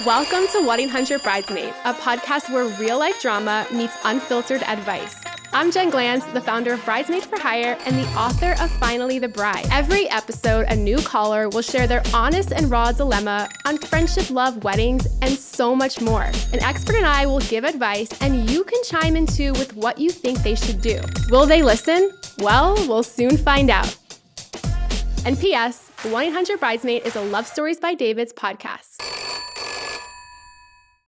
Welcome to 1-800 Bridesmaid, a podcast where real-life drama meets unfiltered advice. I'm Jen Glantz, the founder of Bridesmaid for Hire and the author of Finally the Bride. Every episode, a new caller will share their honest and raw dilemma on friendship, love, weddings, and so much more. An expert and I will give advice, and you can chime in too with what you think they should do. Will they listen? Well, we'll soon find out. And P.S., 1-800 Bridesmaid is a Love Stories by David's podcast.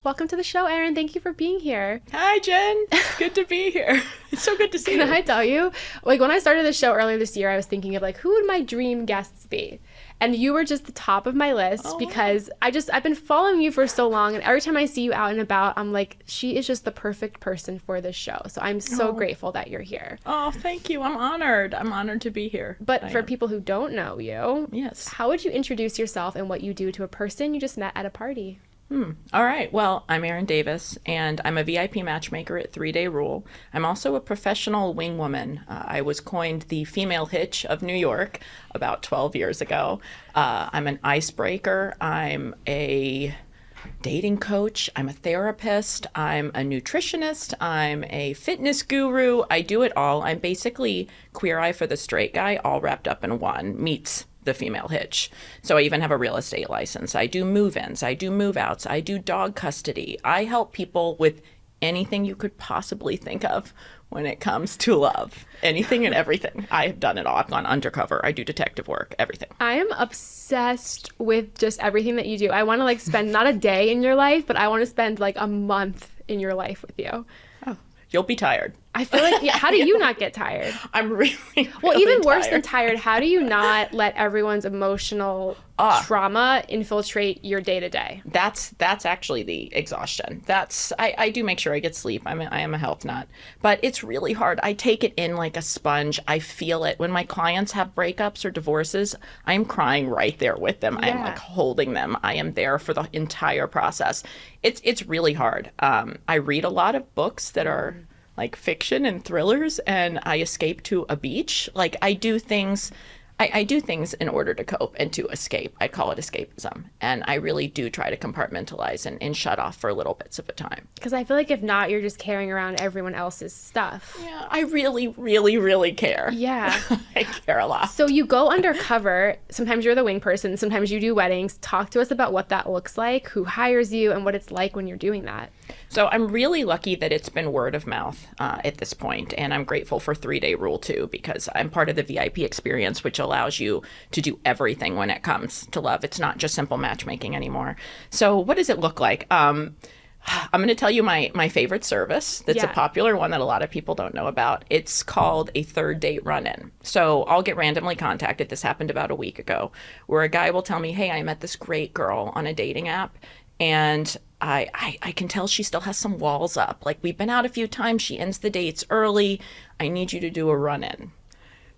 Welcome to the show, Erin. Thank you for being here. Hi, Jen. It's good to be here. It's so good to see you. Can I tell you, when I started the show earlier this year, I was thinking of who would my dream guests be? And you were just the top of my list because I've been following you for so long, and every time I see you out and about, I'm like, she is just the perfect person for this show. So I'm so grateful that you're here. Oh, thank you. I'm honored. I'm honored to be here. But for people who don't know you, yes, how would you introduce yourself and what you do to a person you just met at a party? All right. Well, I'm Erin Davis, and I'm a VIP matchmaker at 3 Day Rule. I'm also a professional wing woman. I was coined the female hitch of New York about 12 years ago. I'm an icebreaker. I'm a dating coach. I'm a therapist. I'm a nutritionist. I'm a fitness guru. I do it all. I'm basically Queer Eye for the Straight Guy, all wrapped up in one, meets the female hitch. So I even have a real estate license. I do move-ins. I do move-outs. I do dog custody. I help people with anything you could possibly think of when it comes to love. Anything and everything. I have done it all. I've gone undercover. I do detective work. Everything. I am obsessed with just everything that you do. I want to spend not a day in your life, but I want to spend a month in your life with you. Oh, you'll be tired. I feel how do you not get tired? I'm really even worse than tired, how do you not let everyone's emotional trauma infiltrate your day-to-day? That's actually the exhaustion. I do make sure I get sleep. I am a health nut. But it's really hard. I take it in like a sponge. I feel it. When my clients have breakups or divorces, I'm crying right there with them. Yeah. I'm holding them. I am there for the entire process. It's really hard. I read a lot of books that are fiction and thrillers, and I escape to a beach. I do things in order to cope and to escape. I call it escapism. And I really do try to compartmentalize and shut off for little bits of a time. Because I feel if not, you're just carrying around everyone else's stuff. Yeah, I really, really, really care. Yeah. I care a lot. So you go undercover. Sometimes you're the wing person. Sometimes you do weddings. Talk to us about what that looks like, who hires you, and what it's like when you're doing that. So I'm really lucky that it's been word of mouth at this point, and I'm grateful for 3 Day Rule too, because I'm part of the VIP experience, which allows you to do everything when it comes to love. It's not just simple matchmaking anymore. So what does it look like? I'm going to tell you my favorite service that's a popular one that a lot of people don't know about. It's called a third date run-in. So I'll get randomly contacted. This happened about a week ago, where a guy will tell me, hey, I met this great girl on a dating app, and I can tell she still has some walls up. We've been out a few times. She ends the dates early. I need you to do a run-in.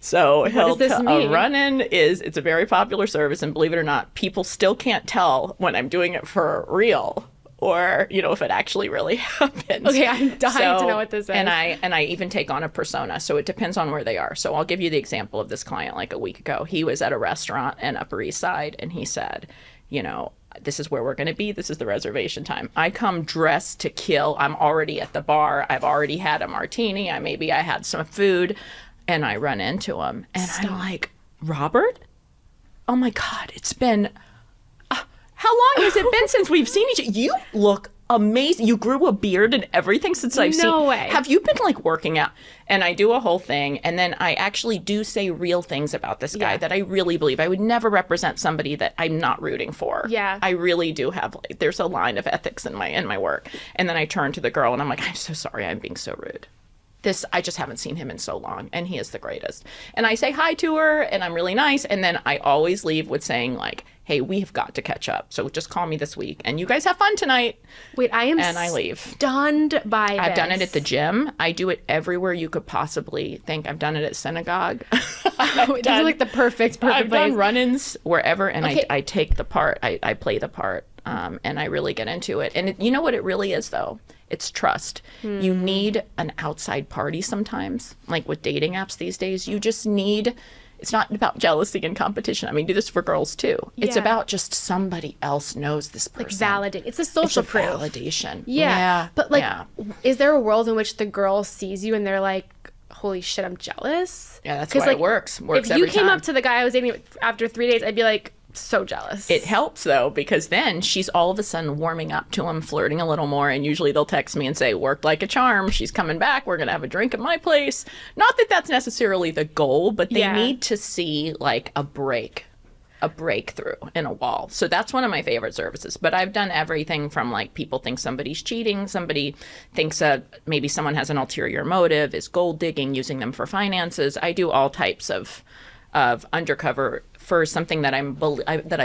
So what does this mean? A run-in it's a very popular service, and believe it or not, people still can't tell when I'm doing it for real or, if it actually really happens. Okay, I'm dying to know what this is. And I even take on a persona, so it depends on where they are. So I'll give you the example of this client a week ago. He was at a restaurant in Upper East Side, and he said, this is where we're going to be. This is the reservation time. I come dressed to kill. I'm already at the bar. I've already had a martini. I had some food, and I run into him. And I'm like, Robert? Oh my God, it's been, how long has it been since we've seen each other? You look amazing. You grew a beard and everything since I've seen. No way. Have you been working out? And I do a whole thing. And then I actually do say real things about this guy that I really believe. I would never represent somebody that I'm not rooting for. Yeah. I really do have, there's a line of ethics in my work. And then I turn to the girl and I'm like, I'm so sorry. I'm being so rude. I just haven't seen him in so long, and he is the greatest. And I say hi to her, and I'm really nice, and then I always leave with saying, hey, we've got to catch up, so just call me this week, and you guys have fun tonight. Wait, I leave. Stunned by this. I've done it at the gym. I do it everywhere you could possibly think. I've done it at synagogue. These are the perfect I've place. done run-ins wherever, and I take the part. I play the part, and I really get into it. And you know what it really is, though? It's trust. You need an outside party sometimes. With dating apps these days, you just need it's not about jealousy and competition. I mean, do this for girls too. It's Yeah. about just somebody else knows this person. Like validate. It's a social proof. Validation. Yeah. But like, is there a world in which the girl sees you and they're like, holy shit, I'm jealous? Yeah, that's why it works. Works if you every came time. up to the guy I was dating after 3 days, I'd be like, so jealous. It helps though, because then she's all of a sudden warming up to him, flirting a little more, and usually they'll text me and say, worked like a charm, she's coming back, we're gonna have a drink at my place. Not that that's necessarily the goal, but they need to see like a breakthrough in a wall. So that's one of my favorite services. But I've done everything from like people think somebody's cheating, somebody thinks maybe someone has an ulterior motive, is gold digging, using them for finances. I do all types of undercover for something that I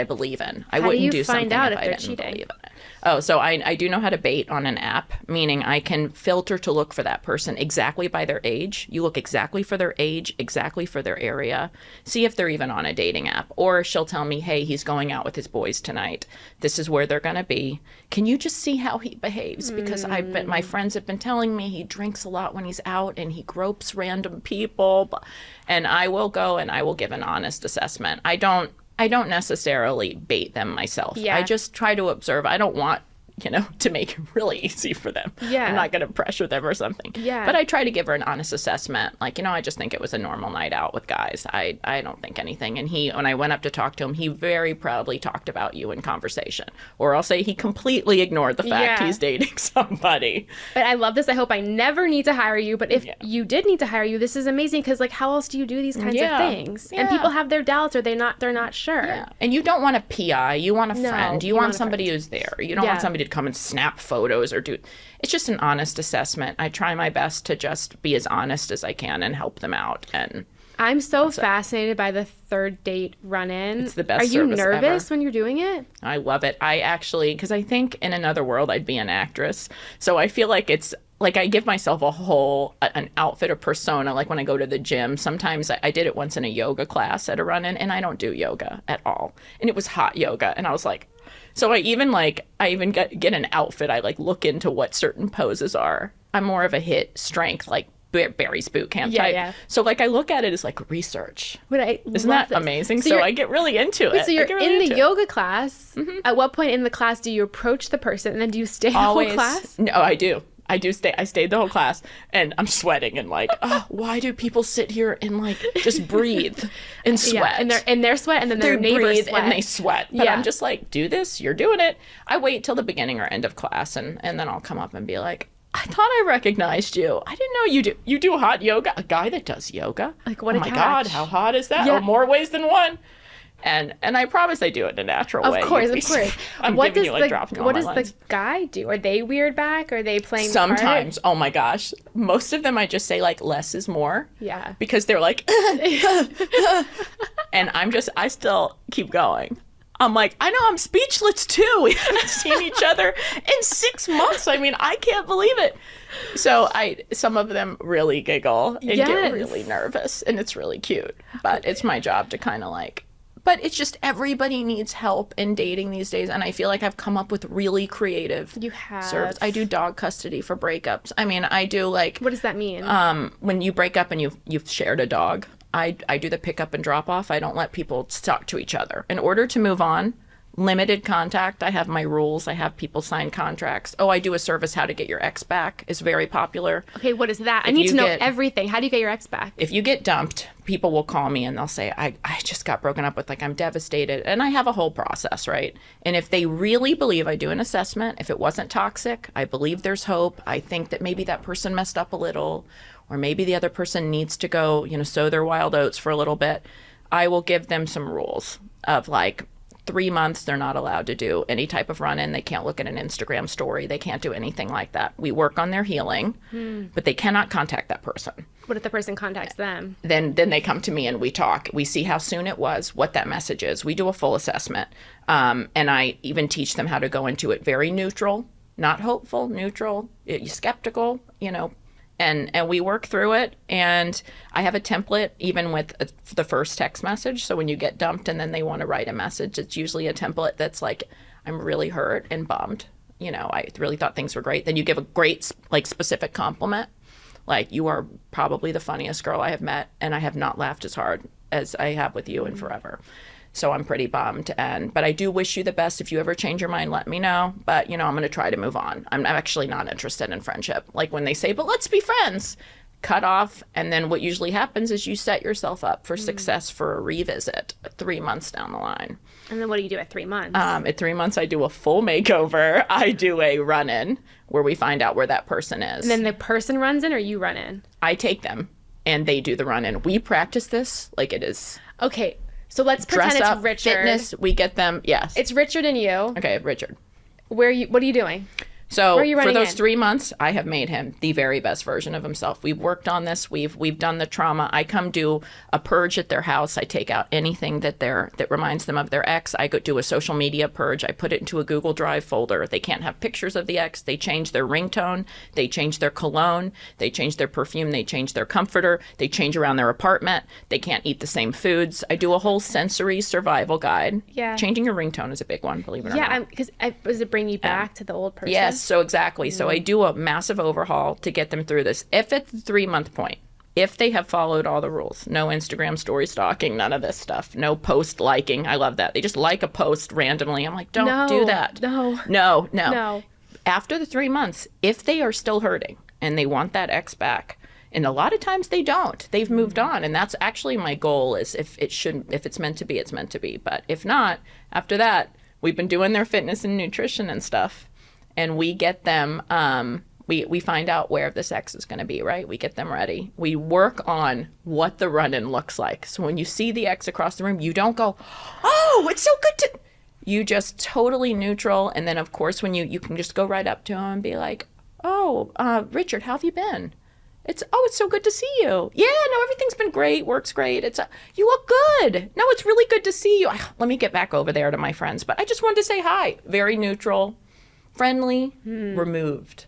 believe in. I wouldn't do something how do you find out if if I they're didn't cheating? believe in it. Oh, so I do know how to bait on an app, meaning I can filter to look for that person exactly by their age. You look exactly for their age, exactly for their area, see if they're even on a dating app. Or she'll tell me, hey, he's going out with his boys tonight. This is where they're going to be. Can you just see how he behaves? Because my friends have been telling me he drinks a lot when he's out and he gropes random people. And I will go and I will give an honest assessment. I don't necessarily bait them myself. Yeah. I just try to observe. I don't want, to make it really easy for them. Yeah. I'm not going to pressure them or something. Yeah. But I try to give her an honest assessment. Like, I just think it was a normal night out with guys. I don't think anything. And when I went up to talk to him, he very proudly talked about you in conversation. Or I'll say he completely ignored the fact he's dating somebody. But I love this. I hope I never need to hire you. But if you did need to hire you, this is amazing because like how else do you do these kinds of things? And people have their doubts or they're not sure. Yeah. And you don't want a PI. You want a friend. You want somebody who's there. You don't want somebody to come and snap photos or do. It's just an honest assessment. I try my best to just be as honest as I can and help them out. And I'm so fascinated by the third date run-in. It's the best Are you service nervous ever. when you're doing it? I love it. I actually, because I think in another world I'd be an actress. So I feel like it's like I give myself an outfit, a persona. Like when I go to the gym, sometimes I did it once in a yoga class at a run-in, and I don't do yoga at all. And it was hot yoga, and I was like, so I even get an outfit. I like look into what certain poses are. I'm more of a hit strength, like Barry's boot camp type. Yeah. So like I look at it as like research. Isn't love that this. amazing? So I get really into it. So you're in the yoga class. At what point in the class do you approach the person and then do you stay the whole class? No, I do. I stay. I stayed the whole class, and I'm sweating and like, oh, why do people sit here and like just breathe and sweat? Yeah, and they're in their sweat, and then their neighbors sweat. And they sweat. But I'm just like, do this. You're doing it. I wait till the beginning or end of class, and then I'll come up and be like, I thought I recognized you. I didn't know you do hot yoga. A guy that does yoga. Like what? Oh my God, how hot is that? Yeah. Oh, more ways than one. And I promise I do it in a natural way. Of course. I'm what giving you like dropping all my lines. What does the guy do? Are they weird back? Are they playing Sometimes. Oh my gosh. Most of them I just say like less is more. Yeah. Because they're like, and I still keep going. I'm like, I know, I'm speechless too. We haven't seen each other in 6 months. I mean, I can't believe it. So some of them really giggle and get really nervous, and it's really cute. But it's my job to kind of like, but it's just everybody needs help in dating these days, and I feel like I've come up with really creative service. I do dog custody for breakups. I mean, I do like... What does that mean? When you break up and you've shared a dog, I do the pick up and drop off. I don't let people talk to each other. In order to move on, limited contact. I have my rules. I have people sign contracts. Oh, I do a service, how to get your ex back, is very popular. Okay, what is that? I need to know everything. How do you get your ex back? If you get dumped, people will call me and they'll say, I just got broken up with, like, I'm devastated. And I have a whole process, right? And if they really believe, I do an assessment. If it wasn't toxic, I believe there's hope. I think that maybe that person messed up a little, or maybe the other person needs to go, sow their wild oats for a little bit. I will give them some rules of like, 3 months, they're not allowed to do any type of run-in. They can't look at an Instagram story. They can't do anything like that. We work on their healing, but they cannot contact that person. What if the person contacts them? Then they come to me and we talk. We see how soon it was, what that message is. We do a full assessment. And I even teach them how to go into it very neutral, not hopeful, neutral, skeptical, And we work through it, and I have a template even with the first text message. So when you get dumped and then they want to write a message, it's usually a template that's like, I'm really hurt and bummed. I really thought things were great. Then you give a great, like, specific compliment. Like, you are probably the funniest girl I have met, and I have not laughed as hard as I have with you in forever. So I'm pretty bummed. But I do wish you the best. If you ever change your mind, let me know. But, I'm going to try to move on. I'm actually not interested in friendship. Like when they say, but let's be friends, cut off. And then what usually happens is you set yourself up for success for a revisit 3 months down the line. And then what do you do at 3 months? At 3 months, I do a full makeover. I do a run-in where we find out where that person is. And then the person runs in or you run in? I take them and they do the run-in. We practice this like it is. Okay. So let's pretend Dress it's up, Richard. fitness, we get them, yes. It's Richard and you. Okay, Richard. What are you doing? So Where are you for running those in? 3 months, I have made him the very best version of himself. We've worked on this. We've done the trauma. I come do a purge at their house. I take out anything that reminds them of their ex. I go do a social media purge. I put it into a Google Drive folder. They can't have pictures of the ex. They change their ringtone. They change their cologne. They change their perfume. They change their comforter. They change around their apartment. They can't eat the same foods. I do a whole sensory survival guide. Yeah. Changing your ringtone is a big one, believe it or not. Yeah, because does it bring you back to the old person? Yes, so exactly. So I do a massive overhaul to get them through this. If at the 3 month point, if they have followed all the rules, no Instagram story stalking, none of this stuff, no post liking. I love that. They just like a post randomly. I'm like, don't do that. No. After the 3 months, if they are still hurting and they want that ex back, and a lot of times they don't, they've moved on. And that's actually my goal is if it's meant to be, it's meant to be. But if not, after that, we've been doing their fitness and nutrition and stuff. And we get them, we find out where this ex is going to be, right? We get them ready. We work on what the run-in looks like. So when you see the ex across the room, you don't go, oh, it's so good to... You just totally neutral. And then, of course, when you can just go right up to him and be like, oh, Richard, how have you been? It's so good to see you. Yeah, no, everything's been great. Work's great. You look good. No, it's really good to see you. Let me get back over there to my friends. But I just wanted to say hi. Very neutral. Friendly, removed.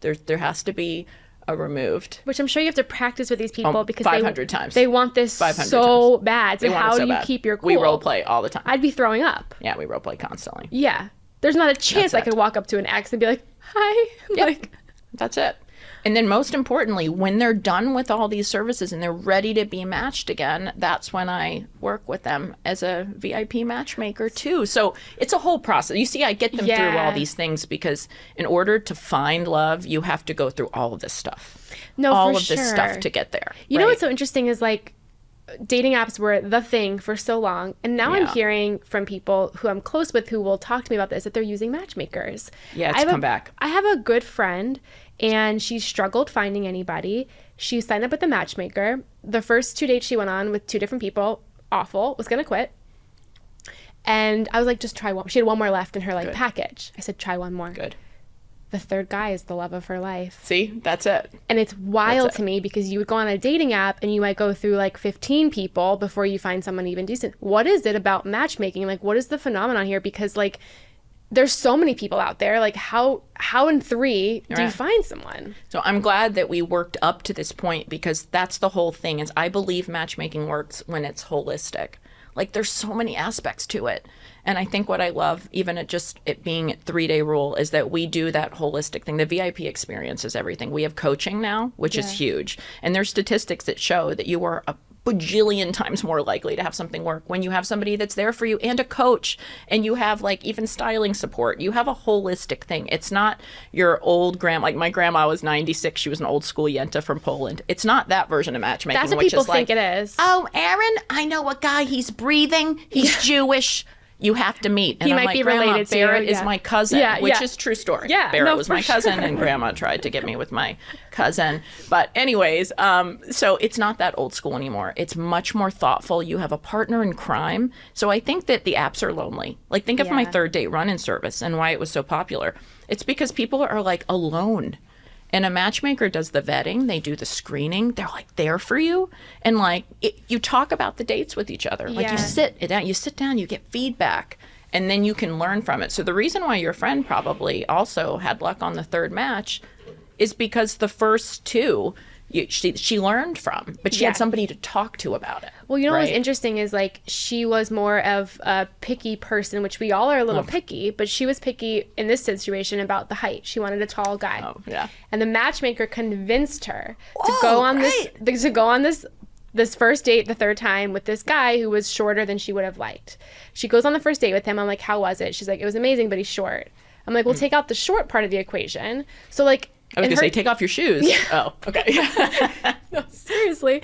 There has to be a removed. Which I'm sure you have to practice with these people because 500 times. They want this so bad. So how do you keep your cool? We role play all the time. I'd be throwing up. Yeah, we role play constantly. Yeah. There's not a chance I could walk up to an ex and be like, hi. Yep. That's it. And then most importantly, when they're done with all these services and they're ready to be matched again, that's when I work with them as a VIP matchmaker too. So it's a whole process. You see, I get them through all these things because in order to find love, you have to go through all of this stuff. All of this stuff to get there. You know what's so interesting is like dating apps were the thing for so long. And now I'm hearing from people who I'm close with who will talk to me about this, that they're using matchmakers. Yeah, it's come back. I have a good friend and she struggled finding anybody. She signed up with a matchmaker. The first 2 dates she went on with 2 different people, awful, was going to quit. And I was like, just try one. She had one more left in her package. I said, try one more. Good. The third guy is the love of her life. See, that's it. And it's wild to me because you would go on a dating app and you might go through like 15 people before you find someone even decent. What is it about matchmaking? Like, what is the phenomenon here? Because like, there's so many people out there. Like, how in 3 do you find someone? So I'm glad that we worked up to this point because that's the whole thing. Is I believe matchmaking works when it's holistic. Like, there's so many aspects to it. And I think what I love, even at just it being 3-day rule, is that we do that holistic thing. The VIP experience is everything. We have coaching now, which is huge. And there's statistics that show that you are a bajillion times more likely to have something work when you have somebody that's there for you and a coach, and you have like even styling support. You have a holistic thing. It's not your old grandma. Like my grandma was 96. She was an old school Yenta from Poland. It's not that version of matchmaking. That's what which people is like, think it is. Oh, Erin, I know a guy. He's breathing. He's Jewish. You have to meet. And he I'm might like, be Grandma, related to Barrett you. is my cousin, which is true story. Yeah, Barrett was my cousin, and Grandma tried to get me with my cousin. But anyways, so it's not that old school anymore. It's much more thoughtful. You have a partner in crime. So I think that the apps are lonely. Like, think of my 3rd date run-in service and why it was so popular. It's because people are like alone. And a matchmaker does the vetting. They do the screening. They're like there for you. And like you talk about the dates with each other. Like you sit down, you get feedback, and then you can learn from it. So the reason why your friend probably also had luck on the 3rd match is because the first 2 she learned from, but she had somebody to talk to about it. Well, you know what's interesting is like she was more of a picky person, which we all are a little picky, but she was picky in this situation about the height. She wanted a tall guy. Oh, yeah. And the matchmaker convinced her to go on this this first date the third time with this guy who was shorter than she would have liked. She goes on the first date with him. I'm like, how was it? She's like, it was amazing, but he's short. I'm like, well, take out the short part of the equation. So like, I was going to say, take off your shoes. Yeah. Oh, okay. No, seriously.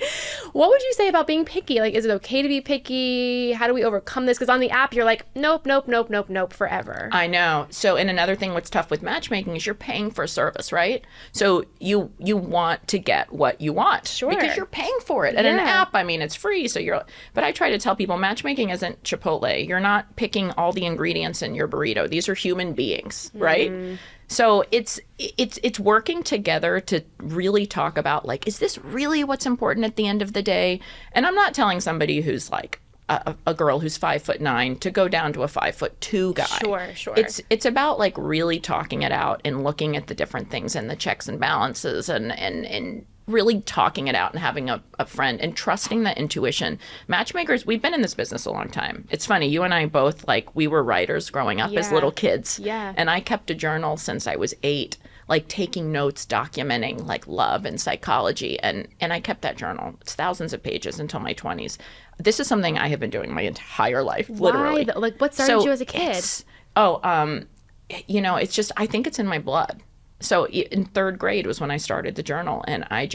What would you say about being picky? Like, is it okay to be picky? How do we overcome this? Because on the app, you're like, nope, nope, nope, nope, nope, forever. I know. So, and another thing what's tough with matchmaking is you're paying for a service, right? So you want to get what you want. Sure. Because you're paying for it. And an app, I mean, it's free. So but I try to tell people matchmaking isn't Chipotle. You're not picking all the ingredients in your burrito. These are human beings, right? So it's working together to really talk about, like, is this really what's important at the end of the day? And I'm not telling somebody who's like a girl who's 5'9" to go down to a 5'2" guy. Sure. It's about like really talking it out and looking at the different things and the checks and balances and really talking it out and having a friend and trusting that intuition. Matchmakers, we've been in this business a long time. It's funny, you and I both, like, we were writers growing up as little kids. Yeah. And I kept a journal since I was 8, like taking notes, documenting like love and psychology. And I kept that journal. It's thousands of pages until my 20s. This is something I have been doing my entire life, literally. Why? Like, what started you as a kid? It's just, I think it's in my blood. So in 3rd grade was when I started the journal, and I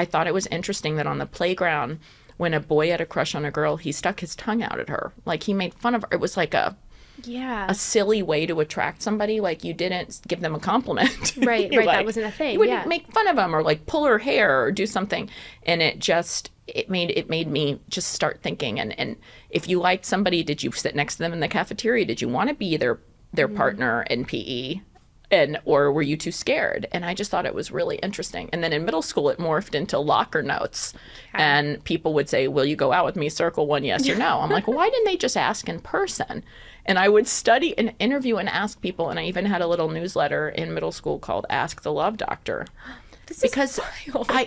thought it was interesting that on the playground, when a boy had a crush on a girl, he stuck his tongue out at her. Like, he made fun of her. It was like a silly way to attract somebody. Like, you didn't give them a compliment. Right, like, that wasn't a thing. You wouldn't make fun of them or like pull her hair or do something. And it made me just start thinking. And if you liked somebody, did you sit next to them in the cafeteria? Did you want to be their partner in PE? Or were you too scared? And I just thought it was really interesting. And then in middle school, it morphed into locker notes. And people would say, will you go out with me? Circle 1, yes or no. I'm like, well, why didn't they just ask in person? And I would study and interview and ask people. And I even had a little newsletter in middle school called Ask the Love Doctor. Because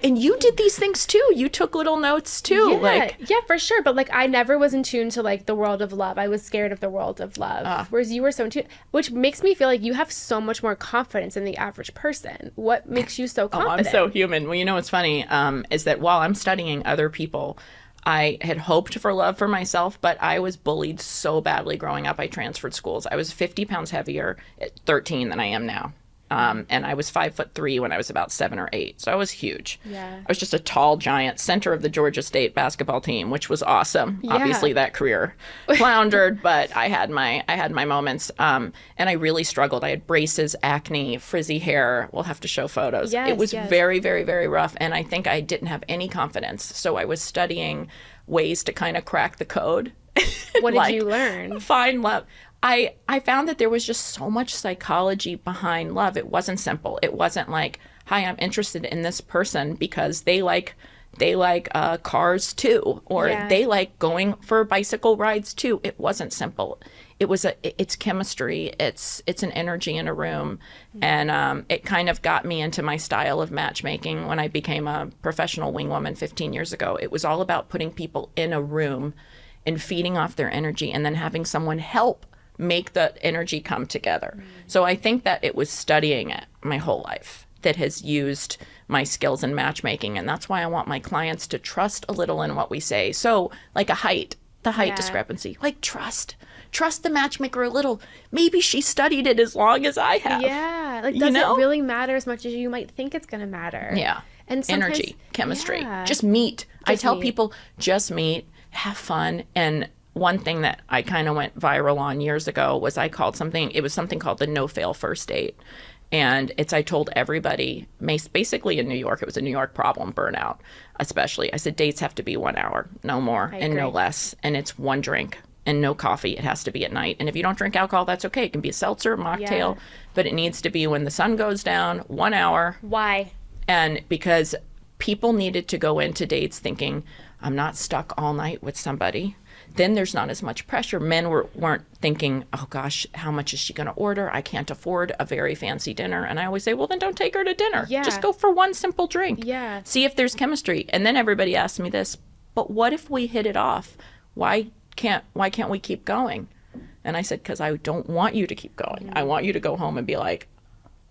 and you did these things too. You took little notes too. Yeah, for sure. But like, I never was in tune to like the world of love. I was scared of the world of love. Whereas you were so in tune, which makes me feel like you have so much more confidence than the average person. What makes you so confident? I'm so human. Well, you know what's funny is that while I'm studying other people, I had hoped for love for myself, but I was bullied so badly growing up. I transferred schools. I was 50 pounds heavier at 13 than I am now. And I was 5'3" when I was about 7 or 8. So I was huge. Yeah. I was just a tall giant, center of the Georgia State basketball team, which was awesome. Yeah. Obviously that career floundered, but I had my moments. And I really struggled. I had braces, acne, frizzy hair. We'll have to show photos. It was very, very, very rough. And I think I didn't have any confidence. So I was studying ways to kind of crack the code. What did you learn? Find love. I found that there was just so much psychology behind love. It wasn't simple. It wasn't like, hi, I'm interested in this person because they like cars too, or they like going for bicycle rides too. It wasn't simple. It's chemistry. It's an energy in a room. And it kind of got me into my style of matchmaking when I became a professional wing woman 15 years ago. It was all about putting people in a room and feeding off their energy and then having someone help make the energy come together. So I think that it was studying it my whole life that has used my skills in matchmaking. And that's why I want my clients to trust a little in what we say. So like the height discrepancy, like trust the matchmaker a little. Maybe she studied it as long as I have. Yeah. Like, does it really matter as much as you might think it's going to matter? Yeah. And energy, chemistry, just meet. I tell people, just meet, have fun. And one thing that I kind of went viral on years ago was it was something called the no-fail first date. And I told everybody, basically in New York, it was a New York problem, burnout especially. I said, dates have to be 1 hour, no more and no less. And it's 1 drink and no coffee. It has to be at night. And if you don't drink alcohol, that's okay. It can be a seltzer, mocktail, but it needs to be when the sun goes down, 1 hour. Why? And because people needed to go into dates thinking, I'm not stuck all night with somebody. Then there's not as much pressure. Men weren't thinking, oh gosh, how much is she going to order? I can't afford a very fancy dinner. And I always say, well, then don't take her to dinner. Yeah. Just go for 1 simple drink. Yeah. See if there's chemistry. And then everybody asks me this, but what if we hit it off? Why can't we keep going? And I said, because I don't want you to keep going. I want you to go home and be like,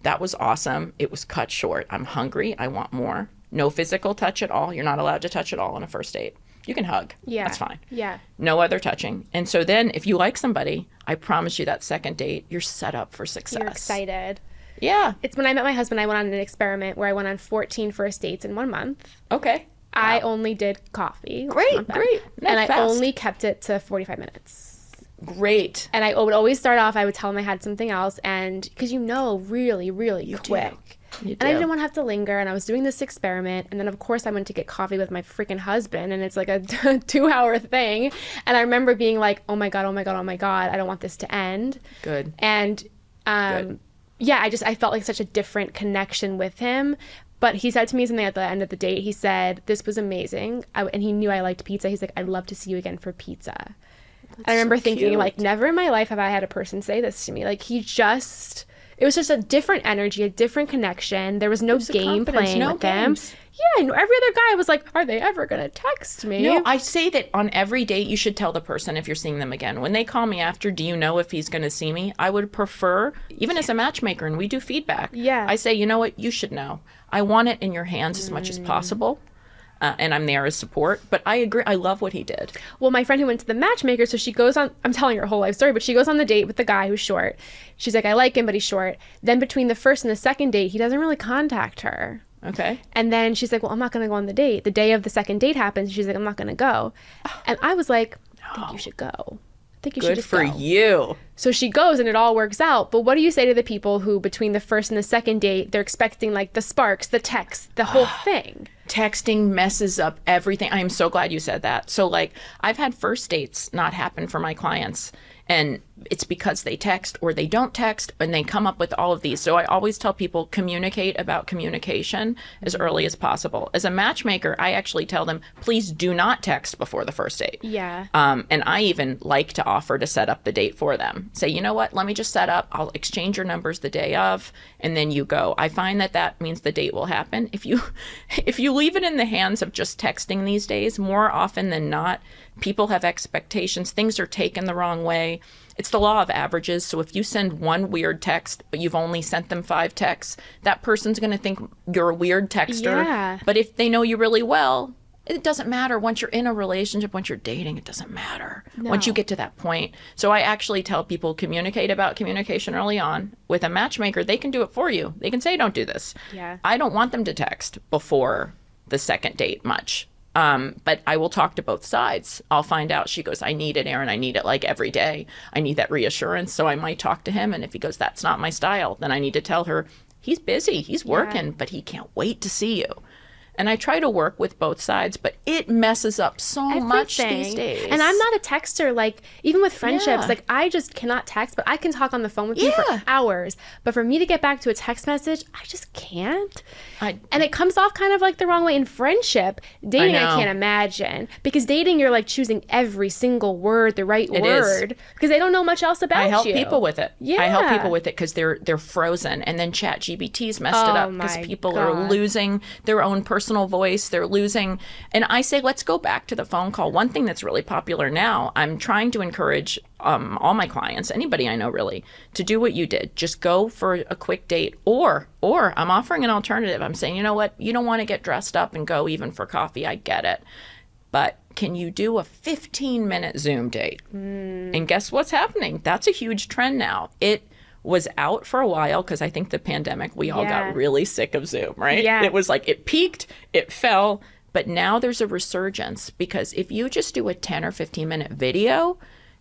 that was awesome. It was cut short. I'm hungry. I want more. No physical touch at all. You're not allowed to touch at all on a first date. You can hug. Yeah. That's fine. Yeah. No other touching. And so then if you like somebody, I promise you that second date, you're set up for success. You're excited. Yeah. It's when I met my husband, I went on an experiment where I went on 14 first dates in 1 month. Okay. I only did coffee. Great. And I only kept it to 45 minutes. Great. And I would always start off, I would tell him I had something else. And because really, really quick. And I didn't want to have to linger. And I was doing this experiment. And then, of course, I went to get coffee with my freaking husband. And it's like a 2-hour thing. And I remember being like, oh, my God. I don't want this to end. Good. And, yeah, I felt like such a different connection with him. But he said to me something at the end of the date. He said, this was amazing. And he knew I liked pizza. He's like, I'd love to see you again for pizza. I remember thinking, like, never in my life have I had a person say this to me. Like, it was just a different energy, a different connection. There was no game playing with them. Yeah, and every other guy was like, are they ever going to text me? No, I say that on every date, you should tell the person if you're seeing them again. When they call me after, do you know if he's going to see me? I would prefer, even as a matchmaker, and we do feedback. Yeah. I say, you know what? You should know. I want it in your hands as much as possible. And I'm there as support. But I agree. I love what he did. Well, my friend who went to the matchmaker, so she goes on, I'm telling her whole life story, but she goes on the date with the guy who's short. She's like, I like him, but he's short. Then between the first and the second date, he doesn't really contact her. Okay. And then she's like, well, I'm not going to go on the date. The day of the second date happens. She's like, I'm not going to go. And I was like, I think you should go. I think you should just go. Good for you. So she goes and it all works out. But what do you say to the people who between the first and the second date, they're expecting like the sparks, the text, the whole thing? Texting messes up everything. I am so glad you said that. So like I've had first dates not happen for my clients. And it's because they text or they don't text and they come up with all of these. So I always tell people communicate about communication as early as possible. As a matchmaker, I actually tell them, please do not text before the first date. Yeah. And I even like to offer to set up the date for them. Say, you know what, let me just set up. I'll exchange your numbers the day of, and then you go. I find that means the date will happen. If you leave it in the hands of just texting these days, more often than not, people have expectations. Things are taken the wrong way. It's the law of averages. So if you send one weird text, but you've only sent them 5 texts, that person's going to think you're a weird texter. Yeah. But if they know you really well, it doesn't matter. Once you're in a relationship, once you're dating, it doesn't matter. No. Once you get to that point. So I actually tell people communicate about communication early on. With a matchmaker, they can do it for you. They can say, don't do this. Yeah. I don't want them to text before the second date much. But I will talk to both sides. I'll find out. She goes, I need it, Erin. I need it like every day. I need that reassurance. So I might talk to him. And if he goes, that's not my style, then I need to tell her, he's busy. He's working, but he can't wait to see you. And I try to work with both sides, but it messes up so much these days. And I'm not a texter. Like, even with friendships, like, I just cannot text, but I can talk on the phone with you for hours. But for me to get back to a text message, I just can't. And it comes off kind of like the wrong way in friendship. Dating, I can't imagine. Because dating, you're like choosing every single word, the right word. Because they don't know much else about you. I help people with it. Yeah. I help people with it because they're frozen. And then ChatGPT's messed it up because people are losing their own personal voice. They're losing. And I say, let's go back to the phone call. One thing that's really popular now, I'm trying to encourage all my clients, anybody I know really, to do what you did. Just go for a quick date, or I'm offering an alternative. I'm saying, you know what, you don't want to get dressed up and go even for coffee. I get it. But can you do a 15-minute Zoom date? And guess what's happening? That's a huge trend now. It was out for a while because I think the pandemic, we all got really sick of Zoom, right? Yeah. It was like it peaked, it fell, but now there's a resurgence because if you just do a 10 or 15-minute video,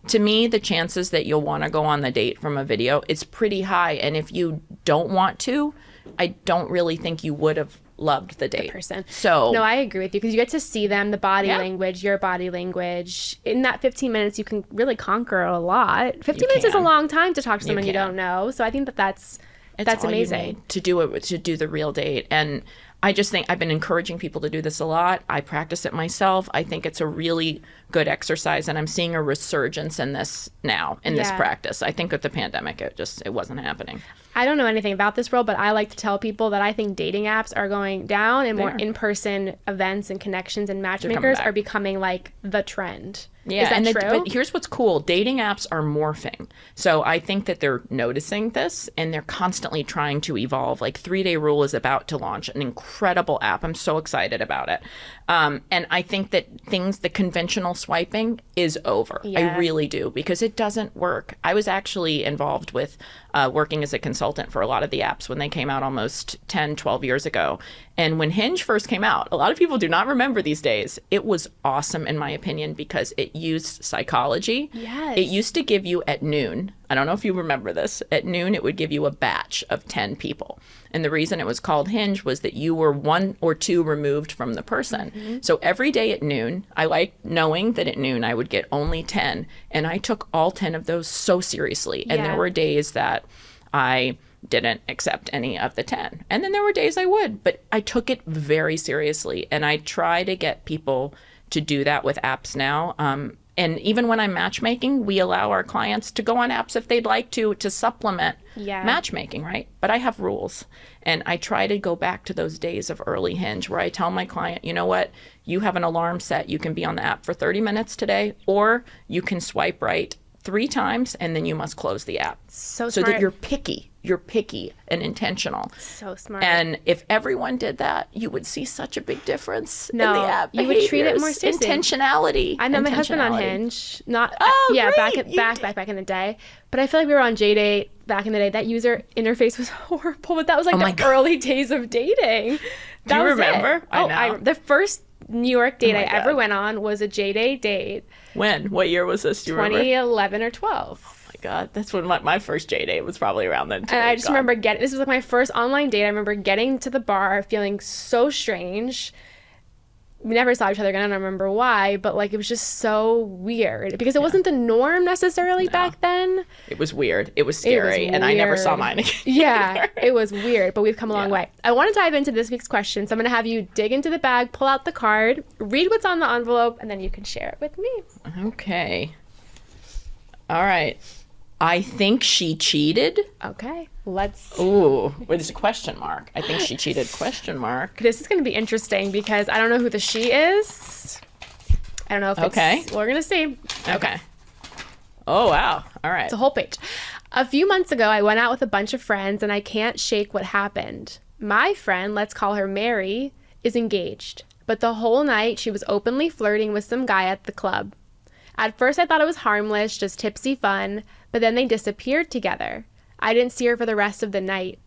to me, the chances that you'll want to go on the date from a video, it's pretty high. And if you don't want to, I don't really think you would have loved the date. Person. So no, I agree with you because you get to see them, the body language, your body language. In that 15 minutes, you can really conquer a lot. 15 minutes is a long time to talk to someone you don't know. So I think that's amazing. You need to do the real date. And I just think I've been encouraging people to do this a lot. I practice it myself. I think it's a really good exercise, and I'm seeing a resurgence in this now, in this practice. I think with the pandemic, it wasn't happening. I don't know anything about this world, but I like to tell people that I think dating apps are going down and more in-person events and connections and matchmakers are becoming like the trend. Yeah, Is that true? But here's what's cool. Dating apps are morphing. So I think that they're noticing this and they're constantly trying to evolve. Like 3-Day Rule is about to launch an incredible app. I'm so excited about it. And I think that the conventional swiping is over. Yeah. I really do, because it doesn't work. I was actually involved with working as a consultant for a lot of the apps when they came out almost 10, 12 years ago. And when Hinge first came out, a lot of people do not remember these days. It was awesome, in my opinion, because it used psychology. Yes. It used to give you at noon, I don't know if you remember this, at noon it would give you a batch of 10 people. And the reason it was called Hinge was that you were 1 or 2 removed from the person. Mm-hmm. So every day at noon, I liked knowing that at noon I would get only 10. And I took all 10 of those so seriously. And there were days that I didn't accept any of the 10. And then there were days I would, but I took it very seriously. And I try to get people to do that with apps now. And even when I'm matchmaking, we allow our clients to go on apps if they'd like to supplement matchmaking, right? But I have rules. And I try to go back to those days of early Hinge where I tell my client, you know what? You have an alarm set. You can be on the app for 30 minutes today, or you can swipe right 3 times and then you must close the app. So smart. That you're picky. You're picky and intentional. So smart. And if everyone did that, you would see such a big difference in the app you would treat it more seriously. Intentionality. I met my husband on Hinge. Back in the day. But I feel like we were on JDate back in the day. That user interface was horrible, but that was like the early days of dating. Do you remember? I know. The first New York date I ever went on was a JDate date. When? What year was this? Do you remember? 2011 or 12. God, that's when my first J date was probably around then too. And I just remember this was like my first online date. I remember getting to the bar feeling so strange. We never saw each other again. I don't remember why, but like it was just so weird because it wasn't the norm necessarily back then. It was weird. It was scary, and I never saw mine again. Yeah, it was weird, but we've come a long way. I want to dive into this week's question, so I'm going to have you dig into the bag, pull out the card, read what's on the envelope, and then you can share it with me. Okay. All right. I think she cheated. Okay, let's... Ooh, there's a question mark. I think she cheated, question mark. This is going to be interesting because I don't know who the she is. I don't know if it's... We're going to see. Okay. Oh, wow. All right. It's a whole page. A few months ago, I went out with a bunch of friends and I can't shake what happened. My friend, let's call her Mary, is engaged. But the whole night, she was openly flirting with some guy at the club. At first, I thought it was harmless, just tipsy fun, but then they disappeared together. I didn't see her for the rest of the night.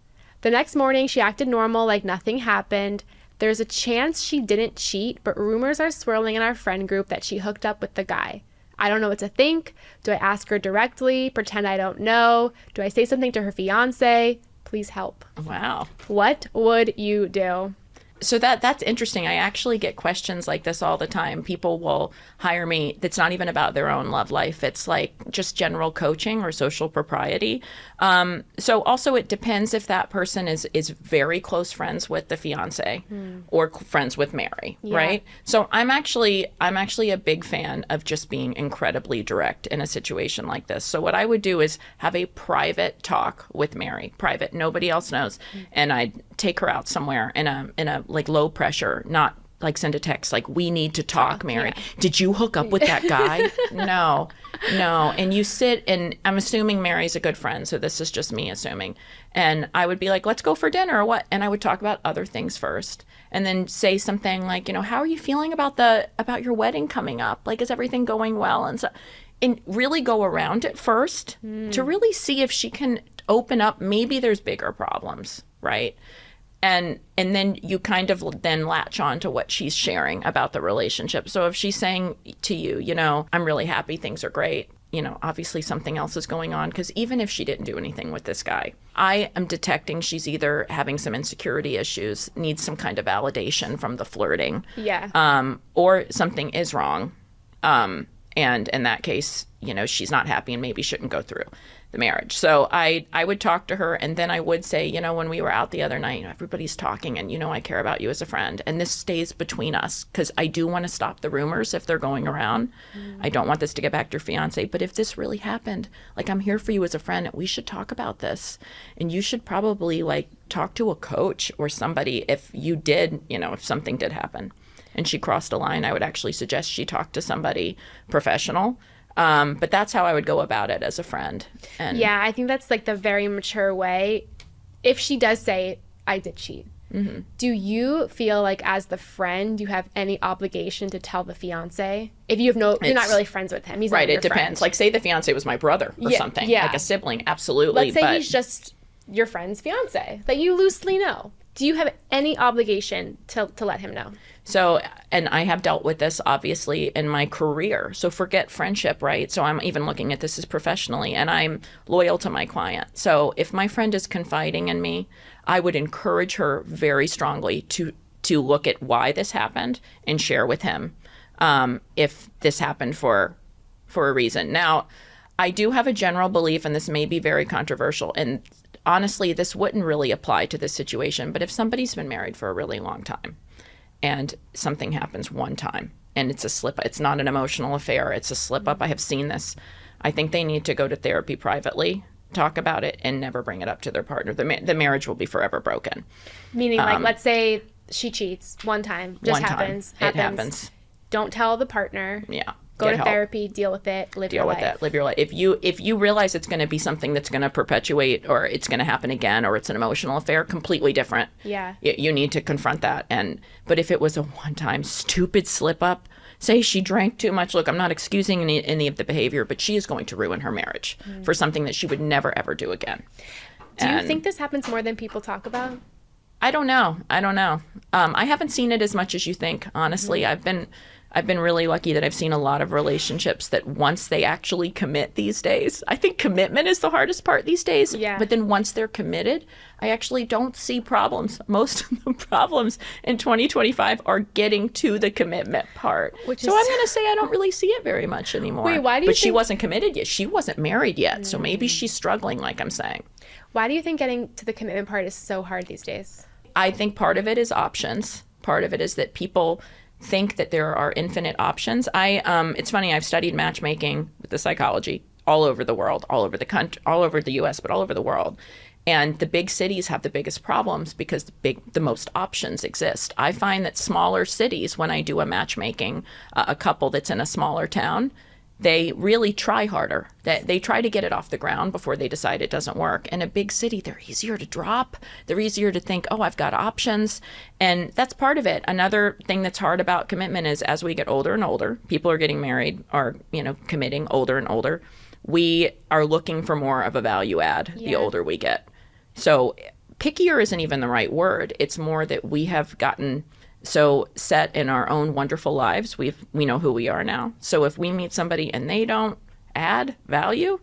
The next morning, she acted normal, like nothing happened. There's a chance she didn't cheat, but rumors are swirling in our friend group that she hooked up with the guy. I don't know what to think. Do I ask her directly, pretend I don't know? Do I say something to her fiancé? Please help. Wow. What would you do? So that's interesting. I actually get questions like this all the time. People will hire me that's not even about their own love life. It's like just general coaching or social propriety. So also it depends if that person is very close friends with the fiance or friends with Mary, right? So I'm actually a big fan of just being incredibly direct in a situation like this. So what I would do is have a private talk with Mary, private, nobody else knows, and I'd take her out somewhere in a like low pressure, not like send a text like, we need to talk, Mary. Yeah. Did you hook up with that guy? No. And you sit, and I'm assuming Mary's a good friend, so this is just me assuming. And I would be like, let's go for dinner or what? And I would talk about other things first. And then say something like, how are you feeling about your wedding coming up? Like, is everything going well? And so, and really go around it first to really see if she can open up. Maybe there's bigger problems, right? And then you kind of then latch on to what she's sharing about the relationship. So if she's saying to you, I'm really happy, things are great, obviously something else is going on. Because even if she didn't do anything with this guy, I am detecting she's either having some insecurity issues, needs some kind of validation from the flirting. Yeah. Or something is wrong. And in that case, she's not happy and maybe shouldn't go through the marriage. So I would talk to her, and then I would say, when we were out the other night, everybody's talking, and I care about you as a friend, and this stays between us because I do want to stop the rumors if they're going around. I don't want this to get back to your fiance, but if this really happened, like, I'm here for you as a friend, we should talk about this, and you should probably like talk to a coach or somebody if you did, if something did happen. and she crossed a line, I would actually suggest she talk to somebody professional. But that's how I would go about it as a friend. And yeah, I think that's like the very mature way. If she does say, I did cheat, do you feel like as the friend you have any obligation to tell the fiancé? If you have you're not really friends with him. He's right. Not your It depends. friend. Like say the fiancé was my brother or something, like a sibling. Absolutely. Let's say he's just your friend's fiancé that you loosely know. Do you have any obligation to let him know? So, and I have dealt with this obviously in my career. So forget friendship, right? So I'm even looking at this as professionally, and I'm loyal to my client. So if my friend is confiding in me, I would encourage her very strongly to look at why this happened and share with him if this happened for a reason. Now, I do have a general belief, and this may be very controversial, and honestly, this wouldn't really apply to this situation, but if somebody's been married for a really long time, and something happens one time and it's a slip, it's not an emotional affair, it's a slip up. I have seen this. I think they need to go to therapy privately, talk about it, and never bring it up to their partner. The marriage will be forever broken. Meaning, like, let's say she cheats one time, just happens. It happens. Don't tell the partner. Yeah. Go to therapy, deal with it, live your life. Live your life. If you realize it's going to be something that's going to perpetuate, or it's going to happen again, or it's an emotional affair, completely different. Yeah. You need to confront that. But if it was a one-time stupid slip up, say she drank too much. Look, I'm not excusing any of the behavior, but she is going to ruin her marriage for something that she would never ever do again. Do you think this happens more than people talk about? I don't know. I haven't seen it as much as you think. Honestly, I've been really lucky that I've seen a lot of relationships that once they actually commit these days, I think commitment is the hardest part these days. Yeah. But then once they're committed, I actually don't see problems. Most of the problems in 2025 are getting to the commitment part. So I'm going to say I don't really see it very much anymore. Wait, why do you But she wasn't committed yet. She wasn't married yet. So maybe she's struggling, like I'm saying. Why do you think getting to the commitment part is so hard these days? I think part of it is options. Part of it is that people think that there are infinite options. It's funny, I've studied matchmaking with the psychology all over the world, all over the country, all over the US, but all over the world. And the big cities have the biggest problems because the most options exist. I find that smaller cities, when I do a matchmaking, a couple that's in a smaller town, they really try harder. They try to get it off the ground before they decide it doesn't work. In a big city, they're easier to drop. They're easier to think, oh, I've got options. And that's part of it. Another thing that's hard about commitment is as we get older and older, people are getting married or, committing older and older. We are looking for more of a value add the older we get. So pickier isn't even the right word. It's more that we have gotten so set in our own wonderful lives, we know who we are now. So if we meet somebody and they don't add value,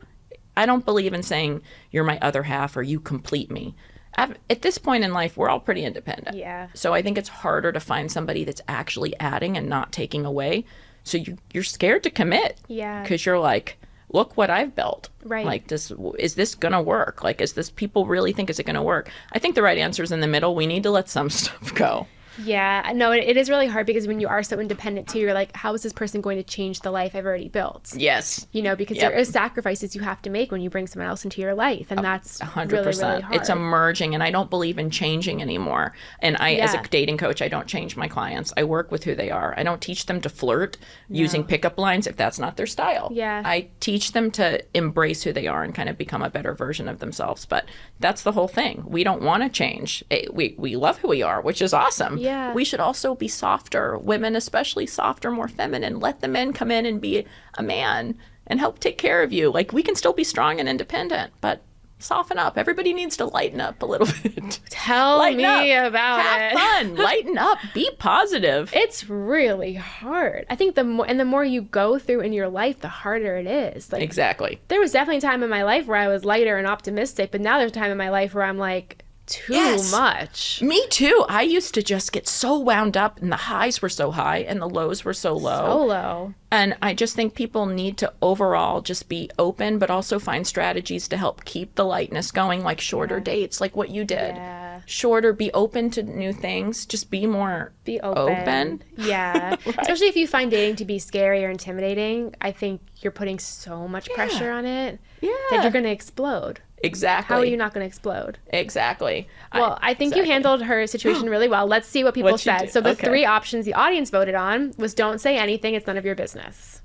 I don't believe in saying you're my other half or you complete me. At this point in life, we're all pretty independent. Yeah. So I think it's harder to find somebody that's actually adding and not taking away. So you're scared to commit. Yeah. Because you're like, look what I've built. Right. Like, is this going to work? Like, people really think, is it going to work? I think the right answer is in the middle. We need to let some stuff go. Yeah, no, it is really hard because when you are so independent too, you're like, how is this person going to change the life I've already built? Yes. Because there is sacrifices you have to make when you bring someone else into your life, and that's 100%. Really, really hard. It's emerging, and I don't believe in changing anymore. And as a dating coach, I don't change my clients. I work with who they are. I don't teach them to flirt using pickup lines if that's not their style. Yeah. I teach them to embrace who they are and kind of become a better version of themselves. But that's the whole thing. We don't want to change. We love who we are, which is awesome. Yeah. We should also be softer. Women especially softer, more feminine. Let the men come in and be a man and help take care of you. Like, we can still be strong and independent, but soften up. Everybody needs to lighten up a little bit. Tell me about it. Have fun. Lighten up. Be positive. It's really hard. I think the more you go through in your life, the harder it is. Like, exactly. There was definitely a time in my life where I was lighter and optimistic, but now there's a time in my life where I'm like, too much. Me too. I used to just get so wound up, and the highs were so high and the lows were so low. So low. And I just think people need to overall just be open, but also find strategies to help keep the lightness going, like shorter dates, like what you did. Yeah. Shorter, be open to new things. Just be more open. Yeah. Right. Especially if you find dating to be scary or intimidating, I think you're putting so much pressure on it that you're going to explode. Exactly. How are you not going to explode? Exactly. Well, I think you handled her situation really well. Let's see what people said. So the 3 options the audience voted on was don't say anything. It's none of your business.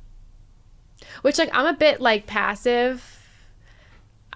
Which, like, I'm a bit, like, passive.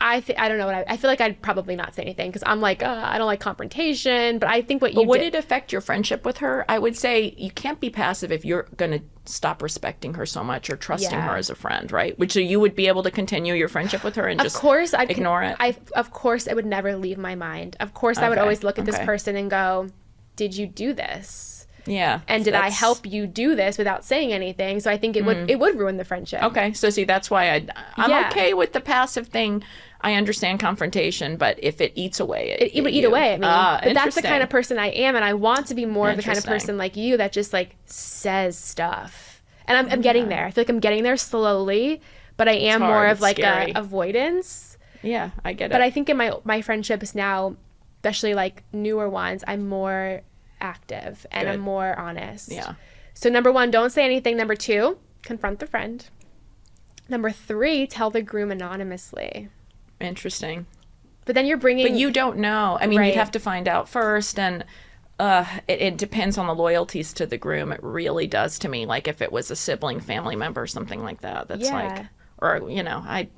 I don't know I feel like I'd probably not say anything because I'm like, I don't like confrontation. But I think would it affect your friendship with her? I would say you can't be passive if you're going to stop respecting her so much or trusting her as a friend, right? Which so you would be able to continue your friendship with her and just ignore it? Of course, it would never leave my mind. Of course, I would always look at this person and go, did you do this? Yeah. And did I help you do this without saying anything? So I think it would ruin the friendship. Okay. So see, that's why I'm okay with the passive thing. I understand confrontation, but if it eats away it would eat away at me. But that's the kind of person I am, and I want to be more of the kind of person like you that just like says stuff. And I'm getting there. I feel like I'm getting there slowly, but I am more of like a avoidance. Yeah, I get it. But I think in my friendships now, especially like newer ones, I'm more active and I'm more honest. Yeah. So number 1, don't say anything. Number 2, confront the friend. Number 3, tell the groom anonymously. Interesting. But then you're bringing... But you don't know. I mean, you'd have to find out first, and it depends on the loyalties to the groom. It really does to me. Like if it was a sibling, family member, something like that. That's like... Or, you know, I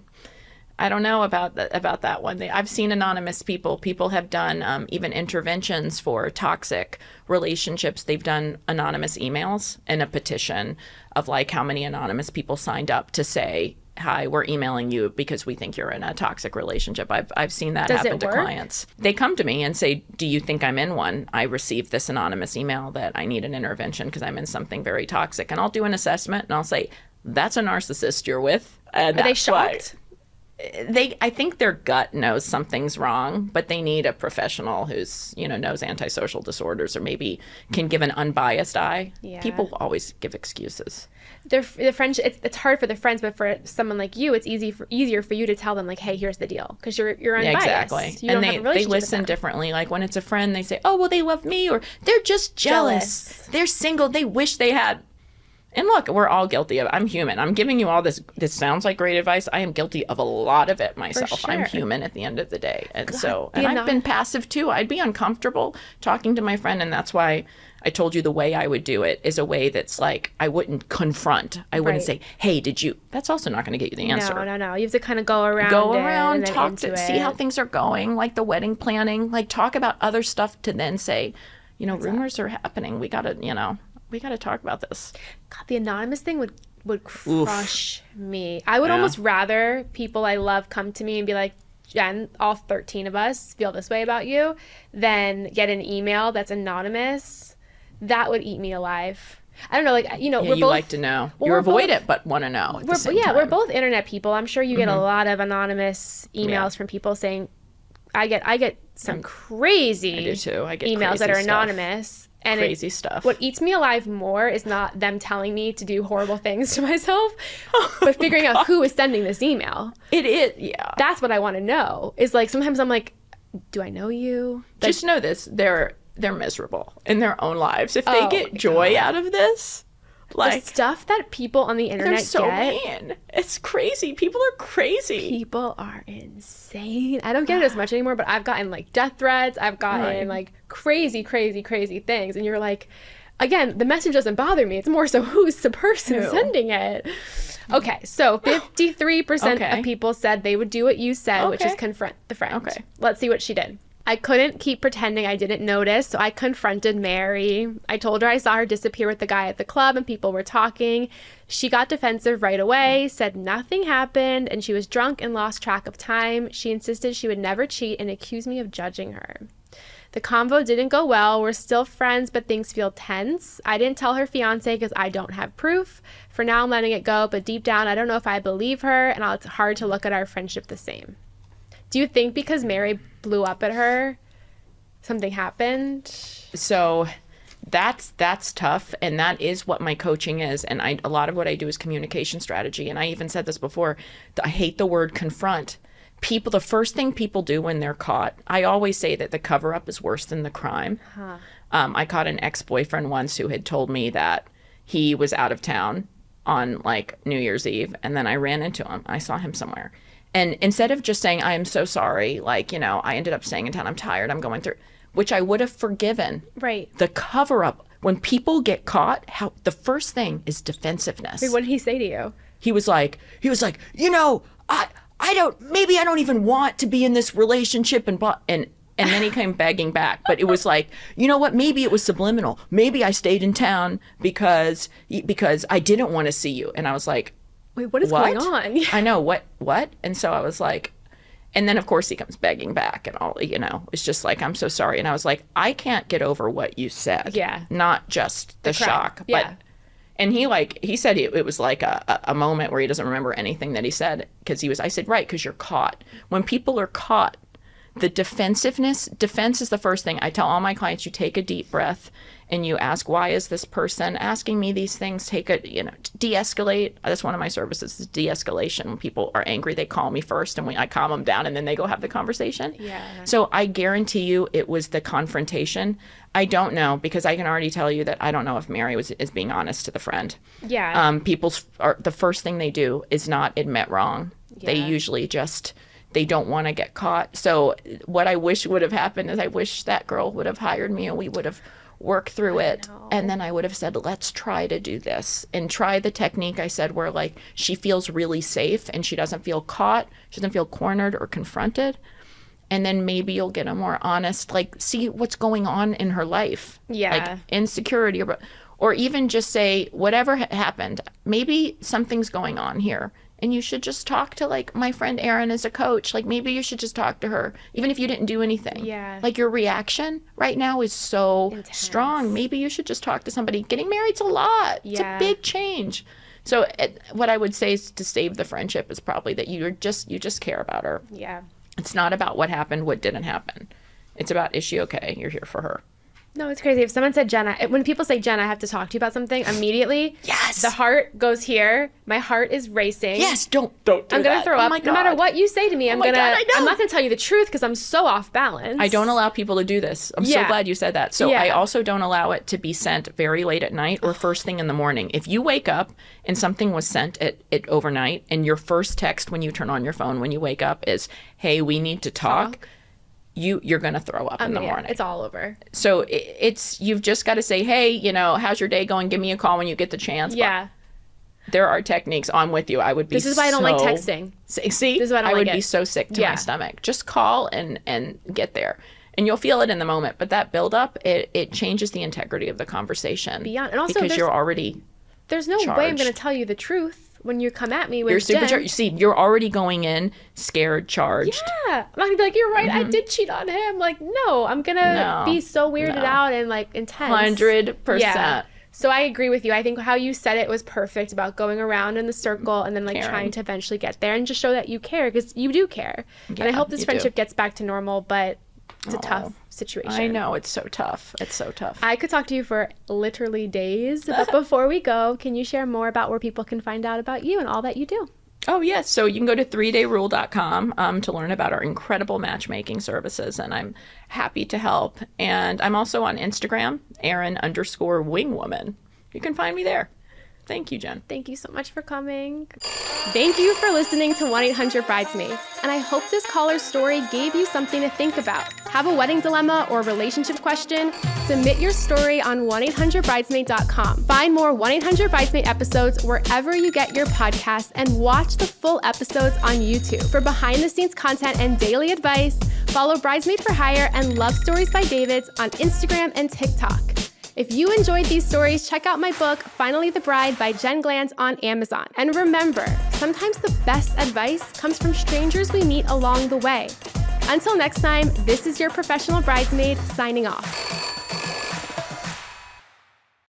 don't know about that one. I've seen anonymous people. People have done even interventions for toxic relationships. They've done anonymous emails and a petition of like how many anonymous people signed up to say, hi, we're emailing you because we think you're in a toxic relationship. I've seen that happen to clients. They come to me and say, do you think I'm in one? I received this anonymous email that I need an intervention because I'm in something very toxic. And I'll do an assessment and I'll say, that's a narcissist you're with. And are they shocked? I think their gut knows something's wrong, but they need a professional who's, you know, knows antisocial disorders or maybe can give an unbiased eye. Yeah. People always give excuses. The friendship, it's hard for the friends, but for someone like you, it's easier for you to tell them like, hey, here's the deal, because you're unbiased. Yeah, exactly. You don't have a relationship they listen differently. Like when it's a friend, they say, oh, well, they love me, or they're just jealous. They're single. They wish they had. And look, we're all guilty of it. I'm human. I'm giving you all this. This sounds like great advice. I am guilty of a lot of it myself. Sure. I'm human at the end of the day. And I've been passive too. I'd be uncomfortable talking to my friend. And that's why I told you the way I would do it is a way that's like, I wouldn't confront. I wouldn't say, hey, did you? That's also not going to get you the answer. No. You have to kind of go around, talk to see how things are going, like the wedding planning, like talk about other stuff to then say, you know, rumors are happening. We got to talk about this. God, the anonymous thing would crush me. I would almost rather people I love come to me and be like, Jen, all 13 of us feel this way about you, than get an email that's anonymous. That would eat me alive. I don't know, like, you know, we're both, like to know. You avoid it, but want to know at the same time. We're both internet people. I'm sure you get a lot of anonymous emails from people saying, I get some crazy I do too. I get emails that are anonymous. And crazy stuff. What eats me alive more is not them telling me to do horrible things to myself, but figuring out who is sending this email. It is, yeah. That's what I want to know. Is like sometimes I'm like, do I know you? Like, just know this: they're miserable in their own lives. If they get joy out of this, like the stuff that people on the internet they're so mean. It's crazy. People are crazy. People are insane. I don't get it as much anymore, but I've gotten like death threats. I've gotten like crazy things. And you're like, again, the message doesn't bother me. It's more so who's the person sending it. Okay, so 53% of people said they would do what you said, which is confront the friend. Okay. Let's see what she did. I couldn't keep pretending I didn't notice, so I confronted Mary. I told her I saw her disappear with the guy at the club and people were talking. She got defensive right away, said nothing happened, and she was drunk and lost track of time. She insisted she would never cheat and accused me of judging her. The convo didn't go well. We're still friends, but things feel tense. I didn't tell her fiancé because I don't have proof. For now, I'm letting it go, but deep down, I don't know if I believe her, and it's hard to look at our friendship the same. Do you think because Mary blew up at her, something happened? So that's tough, and that is what my coaching is. And a lot of what I do is communication strategy. And I even said this before, I hate the word confront. People, the first thing people do when they're caught, I always say that the cover-up is worse than the crime. I caught an ex-boyfriend once who had told me that he was out of town on like New Year's Eve, and then I ran into him. I saw him somewhere. And instead of just saying, I am so sorry, like, I ended up staying in town, I'm tired, I'm going through, which I would have forgiven. Right. The cover up, when people get caught, the first thing is defensiveness. Wait, what did he say to you? He was like, I don't even want to be in this relationship, and then he came begging back. But it was like, you know what? Maybe it was subliminal. Maybe I stayed in town because I didn't want to see you. And I was like, wait, what is going on? I know, what? And so I was like, and then of course he comes begging back and all, it's just like, I'm so sorry. And I was like, I can't get over what you said. Yeah. Not just the shock. Yeah. And he said it was like a moment where he doesn't remember anything that he said, because I said, right, because you're caught. When people are caught, the defense is the first thing. I tell all my clients, you take a deep breath and you ask, why is this person asking me these things? De-escalate. That's one of my services, is de-escalation. When people are angry, they call me first and I calm them down, and then they go have the conversation. Yeah. So I guarantee you it was the confrontation. I don't know, because I can already tell you that I don't know if Mary is being honest to the friend. Yeah. The first thing they do is not admit wrong. Yeah. They usually they don't want to get caught. So what I wish would have happened is I wish that girl would have hired me and we would have worked through it. And then I would have said, let's try to do this and try the technique I said, where like she feels really safe and she doesn't feel caught. She doesn't feel cornered or confronted. And then maybe you'll get a more honest, like, see what's going on in her life. Yeah. Like insecurity or even just say, whatever happened, maybe something's going on here. And you should just talk to, like, my friend Erin is a coach. Like, maybe you should just talk to her, even if you didn't do anything. Yeah. Like, your reaction right now is so strong. Maybe you should just talk to somebody. Getting married's a lot. Yeah. It's a big change. So what I would say is, to save the friendship, is probably that you just care about her. Yeah. It's not about what happened, what didn't happen. It's about, is she okay? You're here for her. No, it's crazy. If someone said, Jenna, when people say, Jenna, I have to talk to you about something, immediately, yes, the heart goes here. My heart is racing. Yes, don't do that. I'm going to throw up. Oh my God. No matter what you say to me, I'm not going to tell you the truth because I'm so off balance. I don't allow people to do this. I'm so glad you said that. So I also don't allow it to be sent very late at night or first thing in the morning. If you wake up and something was sent at overnight, and your first text when you turn on your phone when you wake up is, hey, we need to talk. You're going to throw up in the morning. It's all over. So you've just got to say, hey, how's your day going? Give me a call when you get the chance. Yeah. But there are techniques. I'm with you. I would be This is why I don't like texting. See? This is why I would be so sick to my stomach. Just call and get there. And you'll feel it in the moment. But that buildup, it changes the integrity of the conversation. Beyond. And also, because you're already There's no way I'm going to tell you the truth when you come at me with You're super charged. See, you're already going in scared, charged. Yeah. I'm not going to be like, you're right, I did cheat on him. Like, no, I'm going to be so weirded out and like intense. 100%. Yeah. So I agree with you. I think how you said it was perfect about going around in the circle and then like trying to eventually get there and just show that you care, because you do care. Yeah, and I hope this friendship gets back to normal, but it's a tough situation. I know. It's so tough. It's so tough. I could talk to you for literally days. But before we go, can you share more about where people can find out about you and all that you do? Oh, yes. So you can go to 3dayrule.com to learn about our incredible matchmaking services. And I'm happy to help. And I'm also on Instagram, Erin_wingwoman. You can find me there. Thank you, Jen. Thank you so much for coming. Thank you for listening to 1-800-Bridesmaid. And I hope this caller's story gave you something to think about. Have a wedding dilemma or relationship question? Submit your story on 1-800-Bridesmaid.com. Find more 1-800-Bridesmaid episodes wherever you get your podcasts, and watch the full episodes on YouTube. For behind-the-scenes content and daily advice, follow Bridesmaid for Hire and Love Stories by Davids on Instagram and TikTok. If you enjoyed these stories, check out my book, Finally the Bride by Jen Glantz on Amazon. And remember, sometimes the best advice comes from strangers we meet along the way. Until next time, this is your professional bridesmaid signing off.